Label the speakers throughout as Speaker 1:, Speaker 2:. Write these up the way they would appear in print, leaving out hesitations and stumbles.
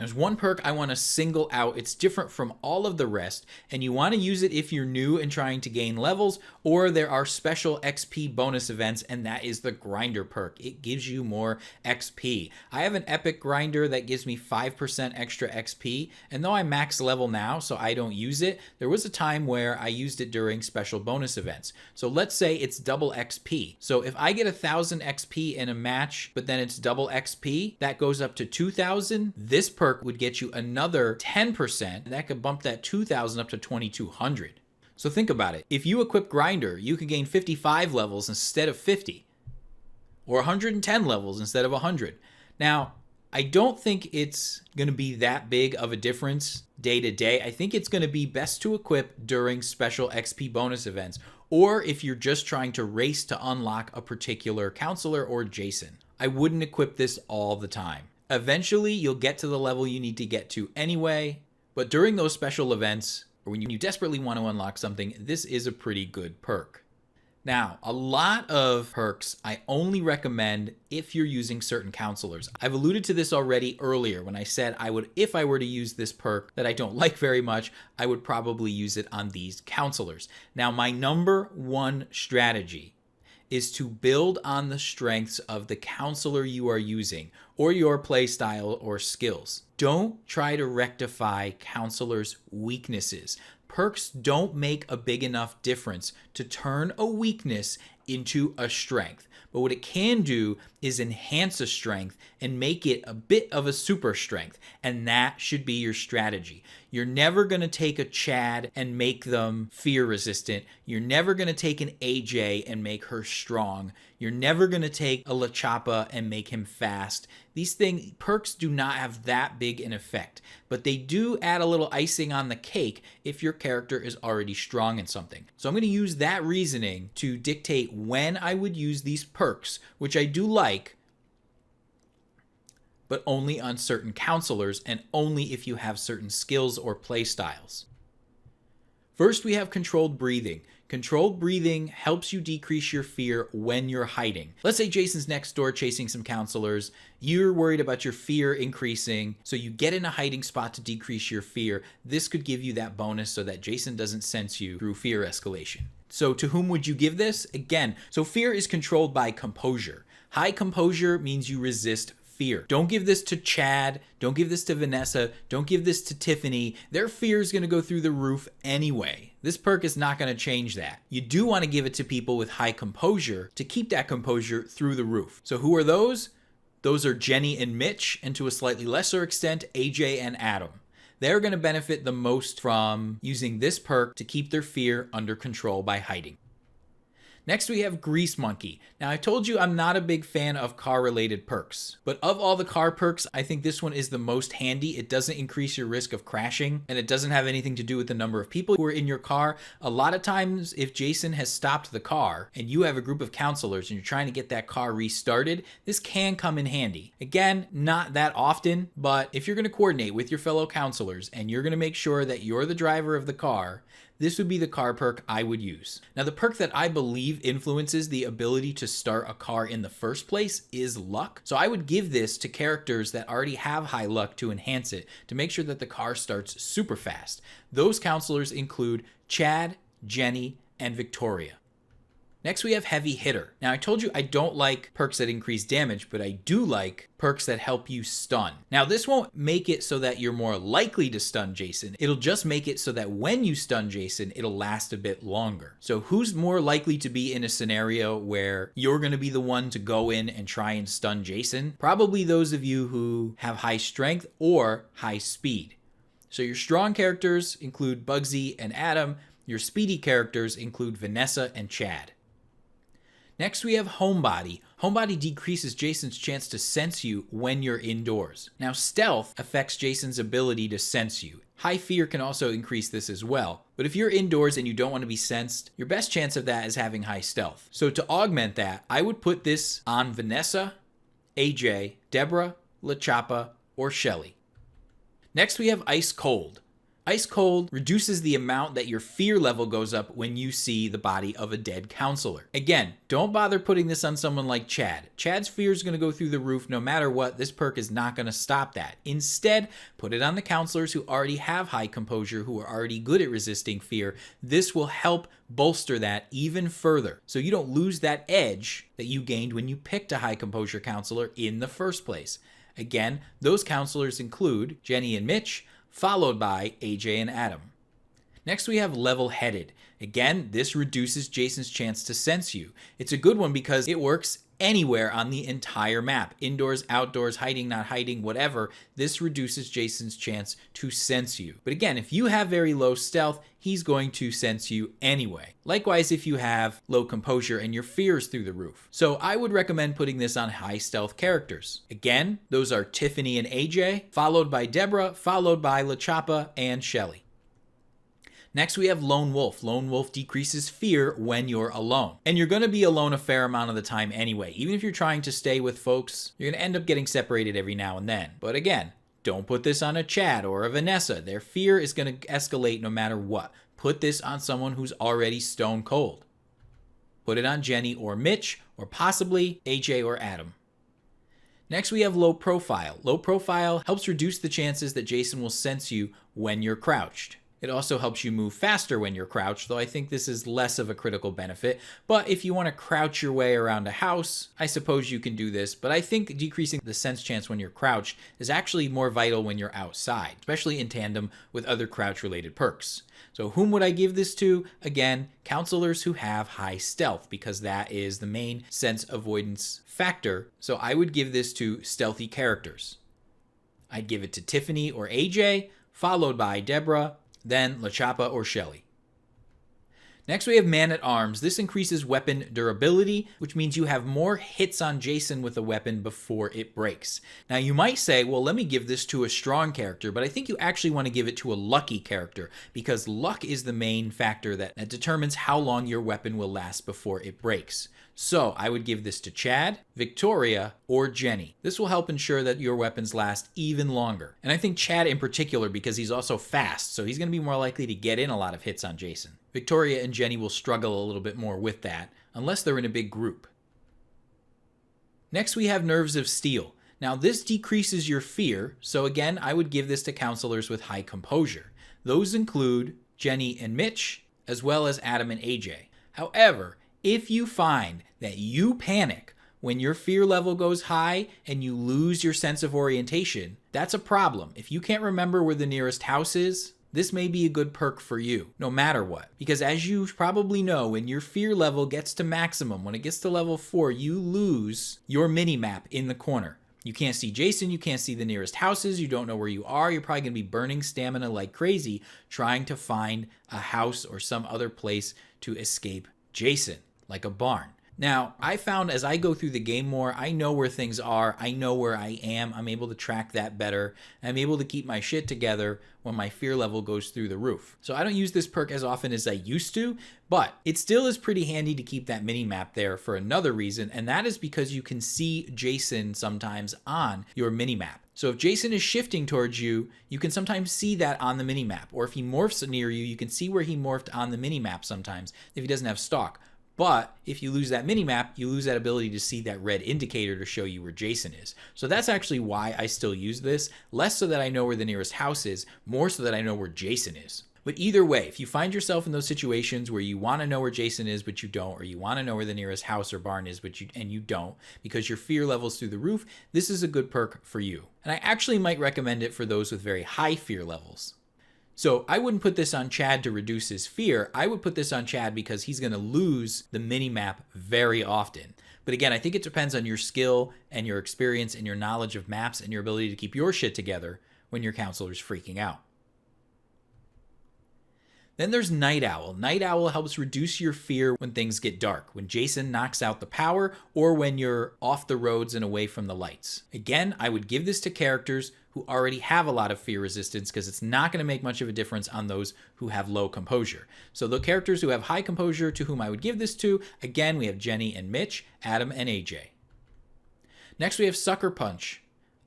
Speaker 1: There's one perk I want to single out. It's different from all of the rest, and you want to use it if you're new and trying to gain levels, or there are special XP bonus events, and that is the grinder perk. It gives you more XP. I have an epic grinder that gives me 5% extra XP, and though I'm max level now, so I don't use it, there was a time where I used it during special bonus events. So let's say it's double XP. So if I get 1,000 XP in a match, but then it's double XP, that goes up to 2,000. This perk would get you another 10%. That could bump that 2,000 up to 2,200. So think about it. If you equip Grinder, you could gain 55 levels instead of 50, or 110 levels instead of 100. Now, I don't think it's going to be that big of a difference day to day. I think it's going to be best to equip during special XP bonus events, or if you're just trying to race to unlock a particular counselor or Jason. I wouldn't equip this all the time. Eventually, you'll get to the level you need to get to anyway, but during those special events, or when you desperately want to unlock something, this is a pretty good perk. Now, a lot of perks I only recommend if you're using certain counselors. I've alluded to this already earlier when I said if I were to use this perk that I don't like very much, I would probably use it on these counselors. Now, my number one strategy is to build on the strengths of the counselor you are using, or your playstyle or skills. Don't try to rectify counselors' weaknesses. Perks don't make a big enough difference to turn a weakness into a strength. But what it can do is enhance a strength and make it a bit of a super strength. And that should be your strategy. You're never going to take a Chad and make them fear resistant. You're never going to take an AJ and make her strong. You're never going to take a Lachapa and make him fast. These perks do not have that big an effect, but they do add a little icing on the cake if your character is already strong in something. So I'm going to use that reasoning to dictate when I would use these perks, which I do like, but only on certain counselors and only if you have certain skills or play styles. First, we have controlled breathing. Controlled breathing helps you decrease your fear when you're hiding. Let's say Jason's next door chasing some counselors. You're worried about your fear increasing, so you get in a hiding spot to decrease your fear. This could give you that bonus so that Jason doesn't sense you through fear escalation. So to whom would you give this? Again, so fear is controlled by composure. High composure means you resist fear. Don't give this to Chad. Don't give this to Vanessa. Don't give this to Tiffany. Their fear is going to go through the roof anyway. This perk is not going to change that. You do want to give it to people with high composure to keep that composure through the roof. So who are those? Those are Jenny and Mitch, and to a slightly lesser extent, AJ and Adam. They're going to benefit the most from using this perk to keep their fear under control by hiding. Next, we have Grease Monkey. Now, I told you I'm not a big fan of car-related perks, but of all the car perks, I think this one is the most handy. It doesn't increase your risk of crashing, and it doesn't have anything to do with the number of people who are in your car. A lot of times, if Jason has stopped the car, and you have a group of counselors, and you're trying to get that car restarted, this can come in handy. Again, not that often, but if you're going to coordinate with your fellow counselors, and you're going to make sure that you're the driver of the car, this would be the car perk I would use. Now, the perk that I believe influences the ability to start a car in the first place is luck. So I would give this to characters that already have high luck to enhance it, to make sure that the car starts super fast. Those counselors include Chad, Jenny, and Victoria. Next, we have Heavy Hitter. Now, I told you I don't like perks that increase damage, but I do like perks that help you stun. Now, this won't make it so that you're more likely to stun Jason. It'll just make it so that when you stun Jason, it'll last a bit longer. So who's more likely to be in a scenario where you're going to be the one to go in and try and stun Jason? Probably those of you who have high strength or high speed. So your strong characters include Bugsy and Adam. Your speedy characters include Vanessa and Chad. Next, we have Homebody. Homebody decreases Jason's chance to sense you when you're indoors. Now, stealth affects Jason's ability to sense you. High fear can also increase this as well. But if you're indoors and you don't want to be sensed, your best chance of that is having high stealth. So to augment that, I would put this on Vanessa, AJ, Deborah, Lachapa, or Shelly. Next, we have Ice Cold. Ice Cold reduces the amount that your fear level goes up when you see the body of a dead counselor. Again, don't bother putting this on someone like Chad. Chad's fear is going to go through the roof no matter what. This perk is not going to stop that. Instead, put it on the counselors who already have high composure, who are already good at resisting fear. This will help bolster that even further, so you don't lose that edge that you gained when you picked a high composure counselor in the first place. Again, those counselors include Jenny and Mitch, followed by AJ and Adam. Next we have level-headed. Again, this reduces Jason's chance to sense you. It's a good one because it works anywhere on the entire map. Indoors, outdoors, hiding, not hiding, whatever. This reduces Jason's chance to sense you. But again, if you have very low stealth, he's going to sense you anyway. Likewise, if you have low composure and your fear is through the roof. So I would recommend putting this on high stealth characters. Again, those are Tiffany and AJ, followed by Deborah, followed by LaChapa and Shelly. Next, we have Lone Wolf. Lone Wolf decreases fear when you're alone. And you're going to be alone a fair amount of the time anyway. Even if you're trying to stay with folks, you're going to end up getting separated every now and then. But again, don't put this on a Chad or a Vanessa. Their fear is going to escalate no matter what. Put this on someone who's already stone cold. Put it on Jenny or Mitch, or possibly AJ or Adam. Next, we have low profile. Low profile helps reduce the chances that Jason will sense you when you're crouched. It also helps you move faster when you're crouched, though I think this is less of a critical benefit. But if you want to crouch your way around a house, I suppose you can do this. But I think decreasing the sense chance when you're crouched is actually more vital when you're outside, especially in tandem with other crouch-related perks. So whom would I give this to? Again, counselors who have high stealth, because that is the main sense avoidance factor. So I would give this to stealthy characters. I'd give it to Tiffany or AJ, followed by Deborah, then LaChapa or Shelly. Next we have Man-at-Arms. This increases weapon durability, which means you have more hits on Jason with a weapon before it breaks. Now you might say, well, let me give this to a strong character, but I think you actually want to give it to a lucky character, because luck is the main factor that determines how long your weapon will last before it breaks. So I would give this to Chad, Victoria, or Jenny. This will help ensure that your weapons last even longer. And I think Chad in particular, because he's also fast, so he's going to be more likely to get in a lot of hits on Jason. Victoria and Jenny will struggle a little bit more with that, unless they're in a big group. Next we have Nerves of Steel. Now this decreases your fear, so again I would give this to counselors with high composure. Those include Jenny and Mitch, as well as Adam and AJ. However, if you find that you panic when your fear level goes high and you lose your sense of orientation, that's a problem. If you can't remember where the nearest house is, this may be a good perk for you, no matter what. Because as you probably know, when your fear level gets to maximum, when it gets to level 4, you lose your mini-map in the corner. You can't see Jason, you can't see the nearest houses, you don't know where you are, you're probably going to be burning stamina like crazy trying to find a house or some other place to escape Jason, like a barn. Now, I found as I go through the game more, I know where things are, I know where I am, I'm able to track that better, I'm able to keep my shit together when my fear level goes through the roof. So I don't use this perk as often as I used to, but it still is pretty handy to keep that mini-map there for another reason, and that is because you can see Jason sometimes on your mini-map. So if Jason is shifting towards you, you can sometimes see that on the mini-map, or if he morphs near you, you can see where he morphed on the mini-map sometimes, if he doesn't have stalk. But if you lose that mini-map, you lose that ability to see that red indicator to show you where Jason is. So that's actually why I still use this, less so that I know where the nearest house is, more so that I know where Jason is. But either way, if you find yourself in those situations where you want to know where Jason is but you don't, or you want to know where the nearest house or barn is but you don't because your fear level's through the roof, this is a good perk for you. And I actually might recommend it for those with very high fear levels. So I wouldn't put this on Chad to reduce his fear. I would put this on Chad because he's going to lose the mini-map very often. But again, I think it depends on your skill and your experience and your knowledge of maps and your ability to keep your shit together when your counselor's freaking out. Then there's Night Owl. Night Owl helps reduce your fear when things get dark, when Jason knocks out the power, or when you're off the roads and away from the lights. Again, I would give this to characters who already have a lot of fear resistance because it's not going to make much of a difference on those who have low composure. So the characters who have high composure to whom I would give this to, again, we have Jenny and Mitch, Adam and AJ. Next we have Sucker Punch.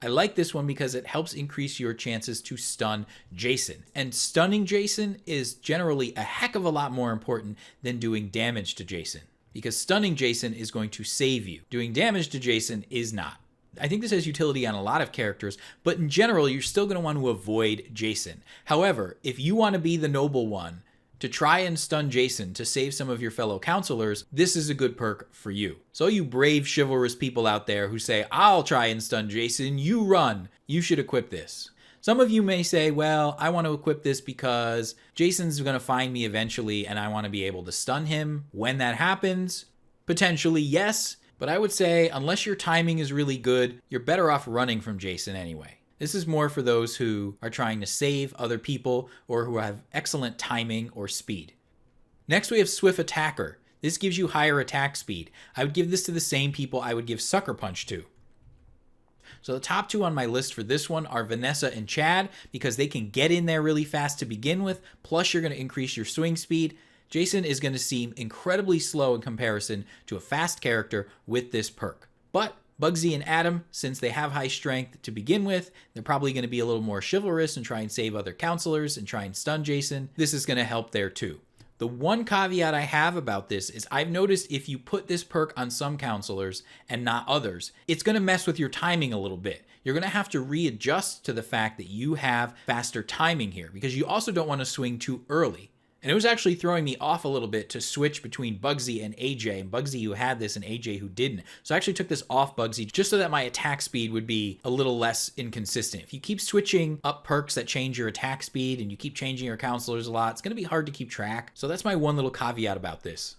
Speaker 1: I like this one because it helps increase your chances to stun Jason. And stunning Jason is generally a heck of a lot more important than doing damage to Jason, because stunning Jason is going to save you. Doing damage to Jason is not. I think this has utility on a lot of characters, but in general, you're still going to want to avoid Jason. However, if you want to be the noble one to try and stun Jason to save some of your fellow counselors, this is a good perk for you. So you brave, chivalrous people out there who say, I'll try and stun Jason, you run, you should equip this. Some of you may say, well, I want to equip this because Jason's going to find me eventually and I want to be able to stun him when that happens. Potentially, yes. But I would say, unless your timing is really good, you're better off running from Jason anyway. This is more for those who are trying to save other people or who have excellent timing or speed. Next, we have Swift Attacker. This gives you higher attack speed. I would give this to the same people I would give Sucker Punch to. So the top two on my list for this one are Vanessa and Chad, because they can get in there really fast to begin with, plus you're going to increase your swing speed. Jason is going to seem incredibly slow in comparison to a fast character with this perk. But Bugsy and Adam, since they have high strength to begin with, they're probably going to be a little more chivalrous and try and save other counselors and try and stun Jason. This is going to help there too. The one caveat I have about this is I've noticed if you put this perk on some counselors and not others, it's going to mess with your timing a little bit. You're going to have to readjust to the fact that you have faster timing here, because you also don't want to swing too early. And it was actually throwing me off a little bit to switch between Bugsy and AJ, and Bugsy who had this and AJ who didn't. So I actually took this off Bugsy just so that my attack speed would be a little less inconsistent. If you keep switching up perks that change your attack speed and you keep changing your counselors a lot, it's going to be hard to keep track. So that's my one little caveat about this.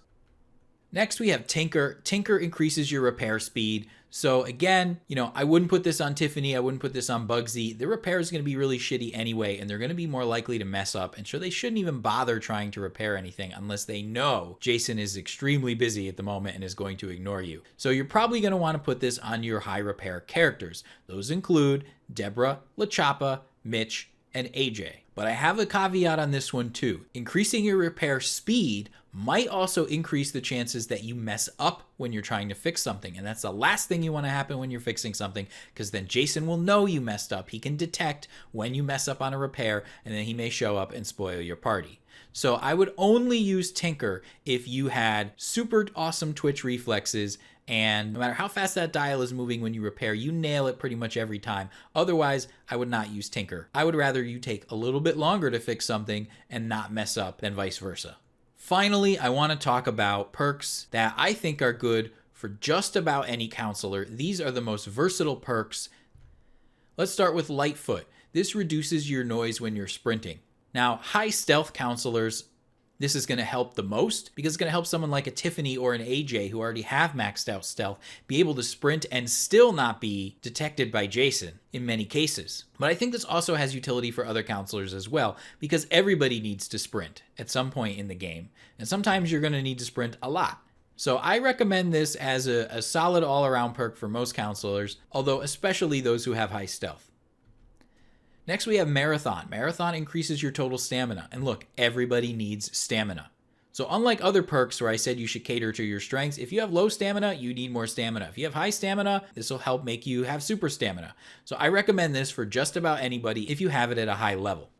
Speaker 1: Next, we have Tinker. Tinker increases your repair speed. So again, I wouldn't put this on Tiffany. I wouldn't put this on Bugsy. The repair is going to be really shitty anyway, and they're going to be more likely to mess up. And so they shouldn't even bother trying to repair anything unless they know Jason is extremely busy at the moment and is going to ignore you. So you're probably going to want to put this on your high repair characters. Those include Deborah, LaChapa, Mitch, and AJ. But I have a caveat on this one too. Increasing your repair speed might also increase the chances that you mess up when you're trying to fix something. And that's the last thing you want to happen when you're fixing something, because then Jason will know you messed up. He can detect when you mess up on a repair, and then he may show up and spoil your party. So I would only use Tinker if you had super awesome twitch reflexes, and no matter how fast that dial is moving when you repair, you nail it pretty much every time. Otherwise, I would not use Tinker. I would rather you take a little bit longer to fix something and not mess up than vice versa. Finally, I want to talk about perks that I think are good for just about any counselor. These are the most versatile perks. Let's start with Lightfoot. This reduces your noise when you're sprinting. Now, high stealth counselors, this is going to help the most, because it's going to help someone like a Tiffany or an AJ who already have maxed out stealth be able to sprint and still not be detected by Jason in many cases. But I think this also has utility for other counselors as well, because everybody needs to sprint at some point in the game, and sometimes you're going to need to sprint a lot. So I recommend this as a solid all-around perk for most counselors, although especially those who have high stealth. Next, we have Marathon. Marathon increases your total stamina. And look, everybody needs stamina. So unlike other perks where I said you should cater to your strengths, if you have low stamina, you need more stamina. If you have high stamina, this will help make you have super stamina. So I recommend this for just about anybody if you have it at a high level.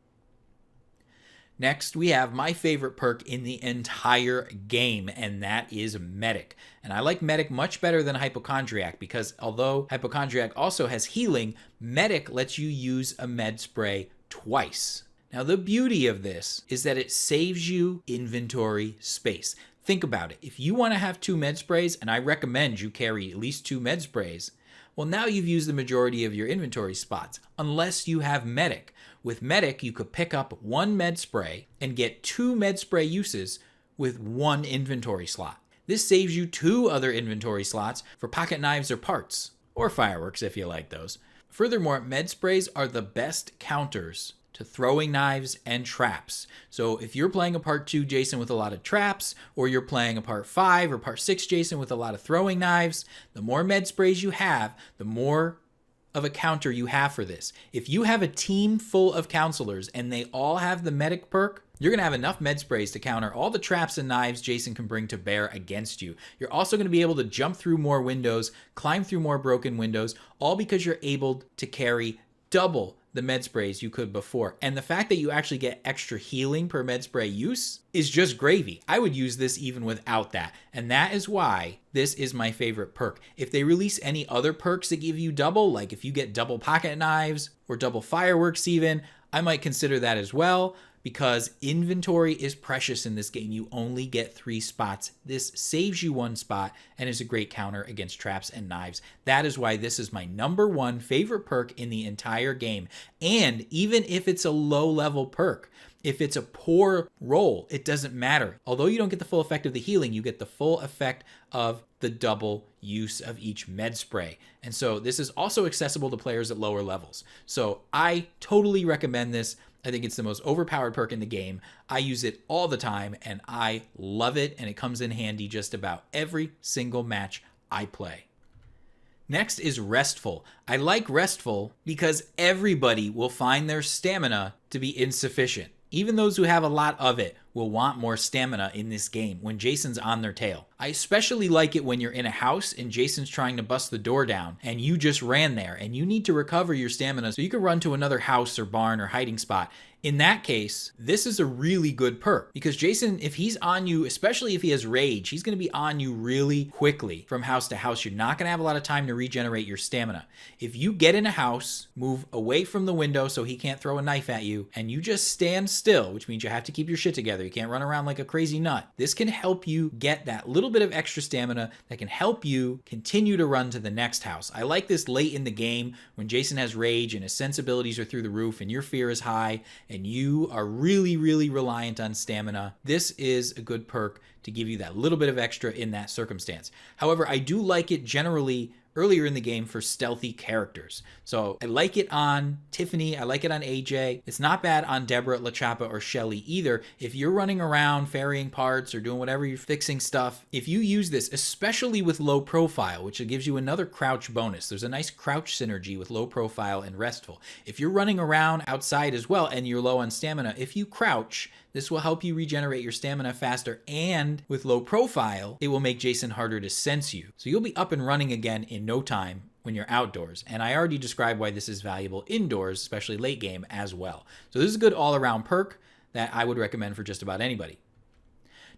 Speaker 1: Next, we have my favorite perk in the entire game, and that is Medic. And I like Medic much better than Hypochondriac, because although Hypochondriac also has healing, Medic lets you use a med spray twice. Now, the beauty of this is that it saves you inventory space. Think about it. If you want to have 2 med sprays, and I recommend you carry at least 2 med sprays, well, now you've used the majority of your inventory spots, unless you have Medic. With Medic, you could pick up 1 med spray and get 2 med spray uses with 1 inventory slot. This saves you 2 other inventory slots for pocket knives or parts, or fireworks if you like those. Furthermore, med sprays are the best counters to throwing knives and traps. So if you're playing a part 2 Jason with a lot of traps, or you're playing a part 5 or part 6 Jason with a lot of throwing knives, the more med sprays you have, the more of a counter you have for this. If you have a team full of counselors and they all have the Medic perk, you're going to have enough med sprays to counter all the traps and knives Jason can bring to bear against you. You're also going to be able to jump through more windows, climb through more broken windows, all because you're able to carry double the med sprays you could before. And the fact that you actually get extra healing per med spray use is just gravy. I would use this even without that. And that is why this is my favorite perk. If they release any other perks that give you double, like if you get double pocket knives or double fireworks even, I might consider that as well, because inventory is precious in this game. You only get 3 spots. This saves you 1 spot and is a great counter against traps and knives. That is why this is my #1 favorite perk in the entire game. And even if it's a low level perk, if it's a poor roll, it doesn't matter. Although you don't get the full effect of the healing, you get the full effect of the double use of each med spray. And so this is also accessible to players at lower levels. So I totally recommend this. I think it's the most overpowered perk in the game. I use it all the time and I love it, and it comes in handy just about every single match I play. Next is Restful. I like Restful because everybody will find their stamina to be insufficient. Even those who have a lot of it will want more stamina in this game when Jason's on their tail. I especially like it when you're in a house and Jason's trying to bust the door down and you just ran there and you need to recover your stamina so you can run to another house or barn or hiding spot. In that case, this is a really good perk because Jason, if he's on you, especially if he has rage, he's going to be on you really quickly from house to house. You're not going to have a lot of time to regenerate your stamina. If you get in a house, move away from the window so he can't throw a knife at you, and you just stand still, which means you have to keep your shit together. You can't run around like a crazy nut. This can help you get that little bit of extra stamina that can help you continue to run to the next house. I like this late in the game when Jason has rage and his sensibilities are through the roof and your fear is high and you are really, really reliant on stamina. This is a good perk to give you that little bit of extra in that circumstance. However, I do like it generally earlier in the game for stealthy characters. So I like it on Tiffany, I like it on AJ. It's not bad on Deborah, LaChapa, or Shelly either. If you're running around ferrying parts or doing whatever, you're fixing stuff, if you use this, especially with low profile, which gives you another crouch bonus. There's a nice crouch synergy with low profile and Restful. If you're running around outside as well and you're low on stamina, if you crouch, this will help you regenerate your stamina faster, and with low profile, it will make Jason harder to sense you. So you'll be up and running again in no time when you're outdoors. And I already described why this is valuable indoors, especially late game as well. So this is a good all-around perk that I would recommend for just about anybody.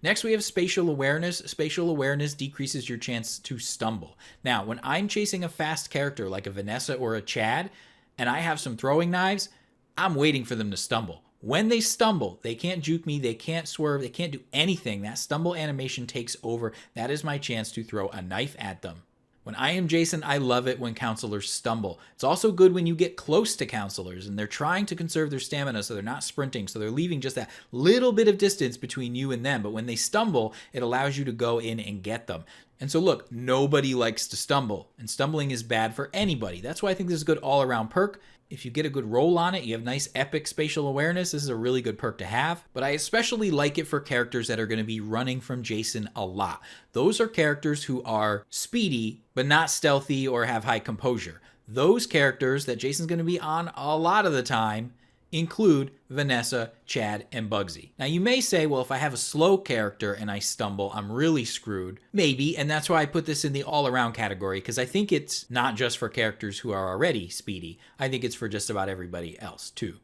Speaker 1: Next, we have Spatial Awareness. Spatial Awareness decreases your chance to stumble. Now, when I'm chasing a fast character like a Vanessa or a Chad, and I have some throwing knives, I'm waiting for them to stumble. When they stumble, they can't juke me, they can't swerve, they can't do anything. That stumble animation takes over. That is my chance to throw a knife at them. When I am Jason, I love it when counselors stumble. It's also good when you get close to counselors and they're trying to conserve their stamina so they're not sprinting, so they're leaving just that little bit of distance between you and them. But when they stumble, it allows you to go in and get them. And so look, nobody likes to stumble, and stumbling is bad for anybody. That's why I think this is a good all-around perk. If you get a good roll on it, you have nice epic spatial awareness, this is a really good perk to have. But I especially like it for characters that are going to be running from Jason a lot. Those are characters who are speedy, but not stealthy or have high composure. Those characters that Jason's going to be on a lot of the time include Vanessa, Chad, and Bugsy. Now you may say, well, if I have a slow character and I stumble, I'm really screwed. Maybe, and that's why I put this in the all-around category, because I think it's not just for characters who are already speedy. I think it's for just about everybody else too.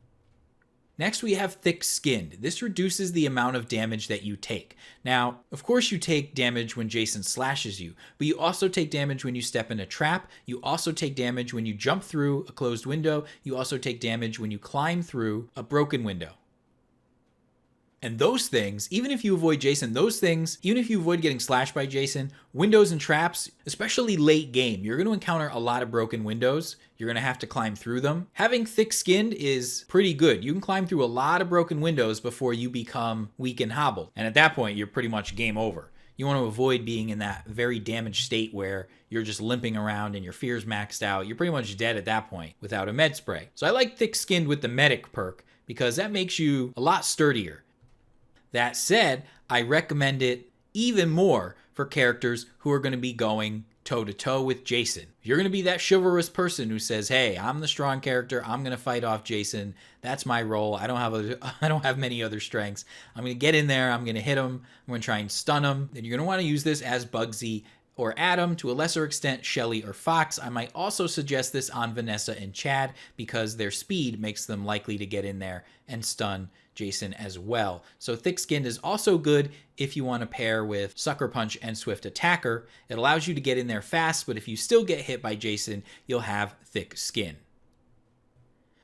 Speaker 1: Next, we have Thick Skinned. This reduces the amount of damage that you take. Now, of course you take damage when Jason slashes you, but you also take damage when you step in a trap. You also take damage when you jump through a closed window. You also take damage when you climb through a broken window. And those things, even if you avoid Jason, those things, even if you avoid getting slashed by Jason, windows and traps, especially late game, you're going to encounter a lot of broken windows. You're going to have to climb through them. Having Thick Skinned is pretty good. You can climb through a lot of broken windows before you become weak and hobbled. And at that point, you're pretty much game over. You want to avoid being in that very damaged state where you're just limping around and your fear's maxed out. You're pretty much dead at that point without a med spray. So I like Thick Skinned with the medic perk because that makes you a lot sturdier. That said, I recommend it even more for characters who are going to be going toe-to-toe with Jason. If you're going to be that chivalrous person who says, hey, I'm the strong character, I'm going to fight off Jason, that's my role, I don't have many other strengths, I'm going to get in there, I'm going to hit him, I'm going to try and stun him, then you're going to want to use this as Bugsy or Adam, to a lesser extent Shelly or Fox. I might also suggest this on Vanessa and Chad because their speed makes them likely to get in there and stun Jason as well. So Thick Skinned is also good if you want to pair with Sucker Punch and Swift Attacker. It allows you to get in there fast, but if you still get hit by Jason, you'll have Thick Skin.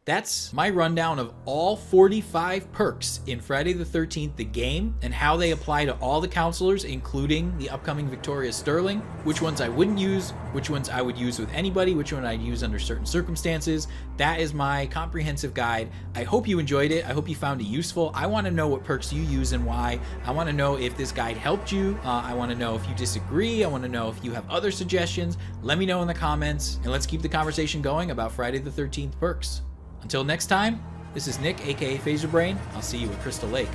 Speaker 1: That's my rundown of all 45 perks in Friday the 13th, the game, and how they apply to all the counselors, including the upcoming Victoria Sterling, which ones I wouldn't use, which ones I would use with anybody, which one I'd use under certain circumstances. That is my comprehensive guide. I hope you enjoyed it. I hope you found it useful. I want to know what perks you use and why. I want to know if this guide helped you. I want to know if you disagree. I want to know if you have other suggestions. Let me know in the comments, and let's keep the conversation going about Friday the 13th perks. Until next time, this is Nick, aka phaserbrain. I'll see you at Crystal Lake.